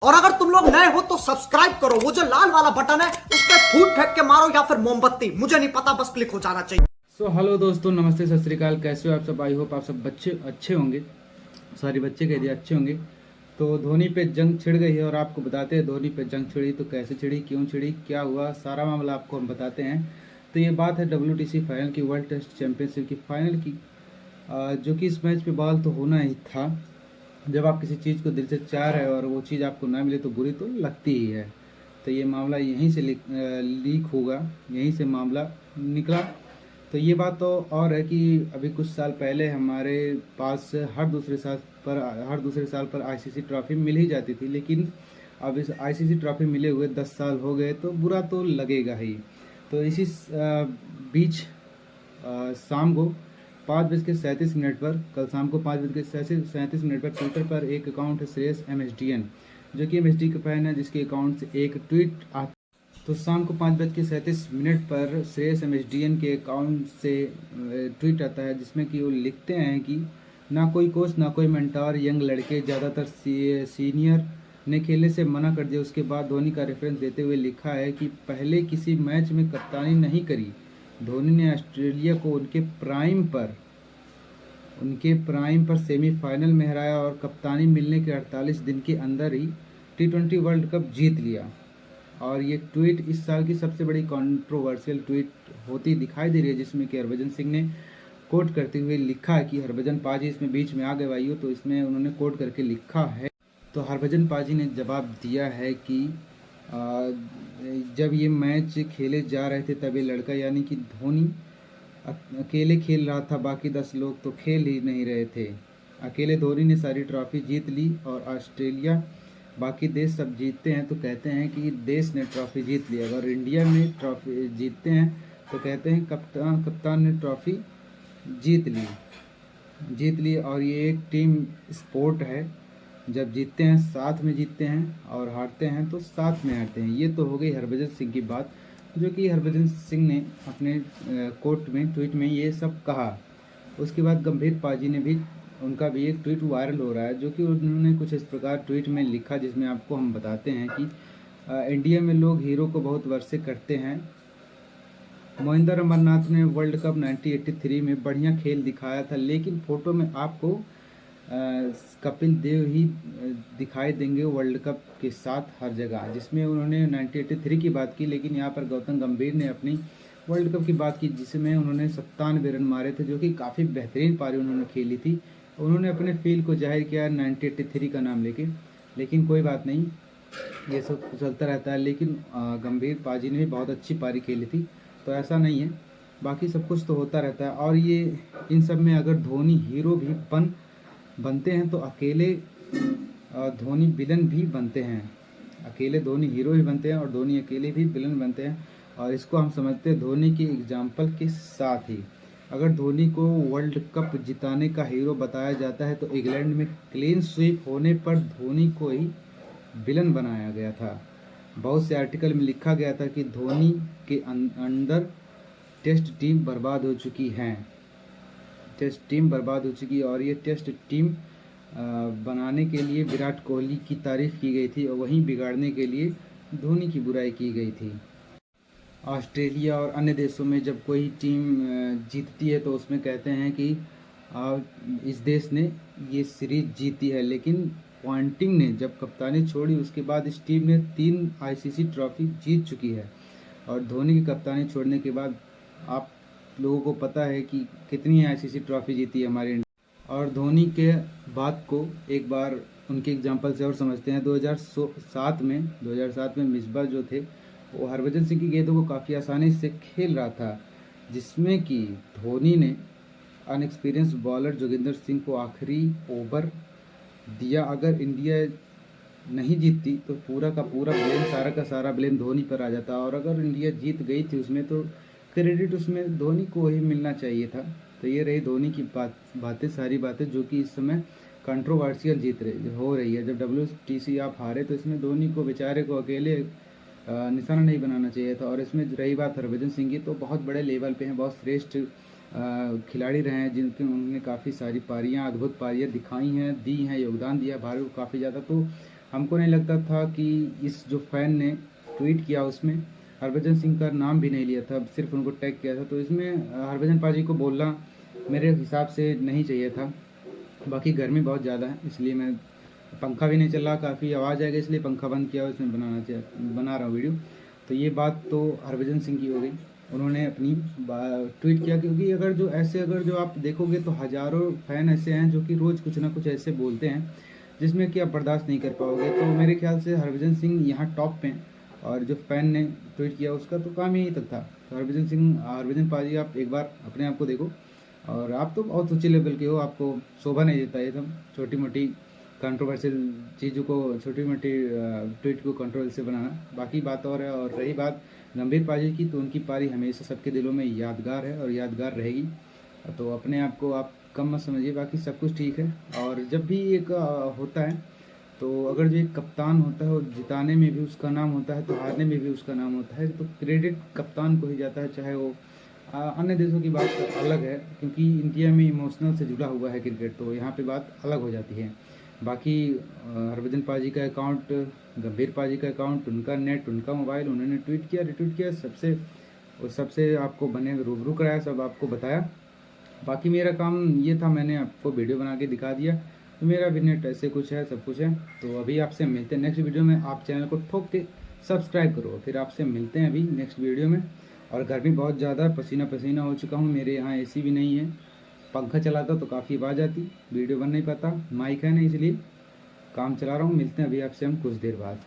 और अगर तुम लोग नए हो तो सब्सक्राइब करो, वो जो लाल वाला बटन है उस पर फूट फेंक के मारो या फिर मोमबत्ती, मुझे नहीं पता, बस क्लिक हो जाना चाहिए। हेलो दोस्तों, नमस्ते, सत श्रीकाल। कैसे हो आप सब? आई होप आप सब बच्चे अच्छे होंगे। सारे बच्चे कह दिए अच्छे होंगे। तो धोनी पे जंग छिड़ गई है और आपको बताते हैं धोनी पे जंग छिड़ी तो कैसे छिड़ी, क्यों छिड़ी, क्या हुआ, सारा मामला आपको हम बताते हैं। तो ये बात है WTC फाइनल की, वर्ल्ड टेस्ट चैंपियनशिप की फाइनल की, जो कि इस मैच पे बॉल तो होना ही था। जब आप किसी चीज़ को दिल से चाह रहे हो और वो चीज़ आपको ना मिले तो बुरी तो लगती ही है। तो ये मामला यहीं से लीक होगा, यहीं से मामला निकला। तो ये बात तो और है कि अभी कुछ साल पहले हमारे पास हर दूसरे साल पर ICC ट्रॉफी मिल ही जाती थी, लेकिन अब इस ICC ट्रॉफी मिले हुए 10 साल हो गए तो बुरा तो लगेगा ही। तो इसी बीच शाम को 5:37 पर, कल शाम को 5:37 पर ट्विटर पर एक अकाउंट है श्रेयस MSDN, जो कि MSD का फैन है, जिसके अकाउंट से एक ट्वीट आता। तो शाम को 5:37 पर श्रेयस MSDN के अकाउंट से ट्वीट आता है, जिसमें कि वो लिखते हैं कि ना कोई कोच ना कोई मेंटर, यंग लड़के ज़्यादातर सीनियर ने खेलने से मना कर दिया। उसके बाद धोनी का रेफरेंस देते हुए लिखा है कि पहले किसी मैच में कप्तानी नहीं करी। धोनी ने ऑस्ट्रेलिया को उनके प्राइम पर सेमीफाइनल में हराया और कप्तानी मिलने के 48 दिन के अंदर ही T20 वर्ल्ड कप जीत लिया। और ये ट्वीट इस साल की सबसे बड़ी कंट्रोवर्शियल ट्वीट होती दिखाई दे रही है, जिसमें कि हरभजन सिंह ने कोट करते हुए लिखा है कि हरभजन पाजी इसमें बीच में आ गए भाइयों, तो इसमें उन्होंने कोट करके लिखा है। तो हरभजन पाजी ने जवाब दिया है कि जब ये मैच खेले जा रहे थे तब ये लड़का यानी कि धोनी अकेले खेल रहा था, बाकी 10 लोग तो खेल ही नहीं रहे थे। अकेले धोनी ने सारी ट्रॉफी जीत ली और ऑस्ट्रेलिया, बाकी देश सब जीतते हैं तो कहते हैं कि देश ने ट्रॉफी जीत ली। अगर इंडिया में ट्रॉफी जीतते हैं तो कहते हैं कप्तान ने ट्रॉफी जीत ली। और ये एक टीम स्पोर्ट है, जब जीतते हैं साथ में जीतते हैं और हारते हैं तो साथ में हारते हैं। ये तो हो गई हरभजन सिंह की बात, जो कि हरभजन सिंह ने अपने ट्वीट में ये सब कहा। उसके बाद गंभीर पाजी ने भी, उनका भी एक ट्वीट वायरल हो रहा है, जो कि उन्होंने कुछ इस प्रकार ट्वीट में लिखा, जिसमें आपको हम बताते हैं कि इंडिया में लोग हीरो को बहुत वर्षे करते हैं। मोहिंदर अमरनाथ ने वर्ल्ड कप 1983 में बढ़िया खेल दिखाया था, लेकिन फोटो में आपको कपिल देव ही दिखाई देंगे वर्ल्ड कप के साथ हर जगह, जिसमें उन्होंने 1983 की बात की। लेकिन यहाँ पर गौतम गंभीर ने अपनी वर्ल्ड कप की बात की, जिसमें उन्होंने 97 रन मारे थे, जो कि काफ़ी बेहतरीन पारी उन्होंने खेली थी। उन्होंने अपने फील को जाहिर किया 1983 का नाम लेके। लेकिन कोई बात नहीं, ये सब चलता रहता है। लेकिन गंभीर पाजी ने भी बहुत अच्छी पारी खेली थी, तो ऐसा नहीं है, बाकी सब कुछ तो होता रहता है। और ये इन सब में अगर धोनी हीरो भी बनते हैं तो अकेले धोनी विलन भी बनते हैं। अकेले धोनी हीरो भी बनते हैं और धोनी अकेले भी विलन बनते हैं। और इसको हम समझते हैं धोनी की एग्जाम्पल के साथ ही। अगर धोनी को वर्ल्ड कप जिताने का हीरो बताया जाता है तो इंग्लैंड में क्लीन स्वीप होने पर धोनी को ही विलन बनाया गया था। बहुत से आर्टिकल में लिखा गया था कि धोनी के अंदर टेस्ट टीम बर्बाद हो चुकी और ये टेस्ट टीम बनाने के लिए विराट कोहली की तारीफ की गई थी और वहीं बिगाड़ने के लिए धोनी की बुराई की गई थी। ऑस्ट्रेलिया और अन्य देशों में जब कोई टीम जीतती है तो उसमें कहते हैं कि इस देश ने ये सीरीज जीती है। लेकिन पॉन्टिंग ने जब कप्तानी छोड़ी उसके बाद इस टीम ने 3 ICC ट्रॉफी जीत चुकी है। और धोनी की कप्तानी छोड़ने के बाद आप लोगों को पता है कि कितनी ICC ट्रॉफी जीती है हमारी इंडिया। और धोनी के बात को एक बार उनके एग्जाम्पल से और समझते हैं। 2007 में मिसबा जो थे, वो हरभजन सिंह की गेंदों को काफ़ी आसानी से खेल रहा था, जिसमें कि धोनी ने अनएक्सपीरियंस बॉलर जोगिंदर सिंह को आखिरी ओवर दिया। अगर इंडिया नहीं जीतती तो पूरा का पूरा ब्लेम, सारा का सारा ब्लेम धोनी पर आ जाता। और अगर इंडिया जीत गई थी उसमें तो क्रेडिट उसमें धोनी को ही मिलना चाहिए था। तो ये रही धोनी की सारी बातें जो कि इस समय कंट्रोवर्शियल हो रही है। जब WTC आप हारे तो इसमें धोनी को बेचारे को अकेले निशाना नहीं बनाना चाहिए था। और इसमें रही बात हरभजन सिंह की, तो बहुत बड़े लेवल पे हैं, बहुत श्रेष्ठ खिलाड़ी रहे हैं, जिनके उन्होंने काफ़ी सारी पारियां, अद्भुत पारियां दिखाई हैं, दी हैं, योगदान दिया भारत को काफ़ी ज़्यादा। तो हमको नहीं लगता था कि इस जो फैन ने ट्वीट किया उसमें हरभजन सिंह का नाम भी नहीं लिया था, सिर्फ उनको टैग किया था। तो इसमें हरभजन पाजी को बोलना मेरे हिसाब से नहीं चाहिए था। बाकी गर्मी बहुत ज़्यादा है, इसलिए मैं पंखा भी नहीं चल रहा, काफ़ी आवाज़ आएगा इसलिए पंखा बंद किया, उसमें बना रहा हूँ वीडियो। तो ये बात तो हरभजन सिंह की हो गई, उन्होंने अपनी ट्वीट किया। क्योंकि अगर जो आप देखोगे तो हज़ारों फैन ऐसे हैं जो कि रोज़ कुछ ना कुछ ऐसे बोलते हैं जिसमें कि आप बर्दाश्त नहीं कर पाओगे। तो मेरे ख्याल से हरभजन सिंह यहाँ टॉप पे हैं, और जो फैन ने ट्वीट किया उसका तो काम यही तक था। तो हरभजन पाजी, आप एक बार अपने आप को देखो, और आप तो बहुत ऊंचे लेवल के हो, आपको शोभा नहीं देता ये सब छोटी मोटी कंट्रोवर्शियल चीज़ों को, छोटी मोटी ट्वीट को कंट्रोवर्शियल बनाना। बाकी बात और है। और रही बात गंभीर पाजी की, तो उनकी पारी हमेशा सबके दिलों में यादगार है और यादगार रहेगी। तो अपने आप को आप कम मत समझिए, बाकी सब कुछ ठीक है। और जब भी एक होता है, तो अगर जो एक कप्तान होता है, वो जिताने में भी उसका नाम होता है तो हारने में भी उसका नाम होता है। तो क्रेडिट कप्तान को ही जाता है, चाहे वो अन्य देशों की बात अलग है, क्योंकि इंडिया में इमोशनल से जुड़ा हुआ है क्रिकेट, तो यहाँ पे बात अलग हो जाती है। बाकी हरभजन पाजी का अकाउंट, गंभीर पाजी का अकाउंट, उनका नेट, उनका मोबाइल, उन्होंने ट्वीट किया, रिट्वीट किया, सबसे आपको बने रूबरू कराया, सब आपको बताया। बाकी मेरा काम ये था, मैंने आपको वीडियो बना के दिखा दिया। तो मेरा भी नेट ऐसे कुछ है, सब कुछ है। तो अभी आपसे मिलते हैं नेक्स्ट वीडियो में। आप चैनल को ठोक के सब्सक्राइब करो, फिर आपसे मिलते हैं अभी नेक्स्ट वीडियो में। और गर्मी बहुत ज़्यादा, पसीना पसीना हो चुका हूँ। मेरे यहाँ एसी भी नहीं है, पंखा चलाता तो काफ़ी आवाज़ आती, वीडियो बन नहीं पाता, माइक है नहीं, इसलिए काम चला रहा हूँ। मिलते हैं अभी आपसे हम कुछ देर बाद।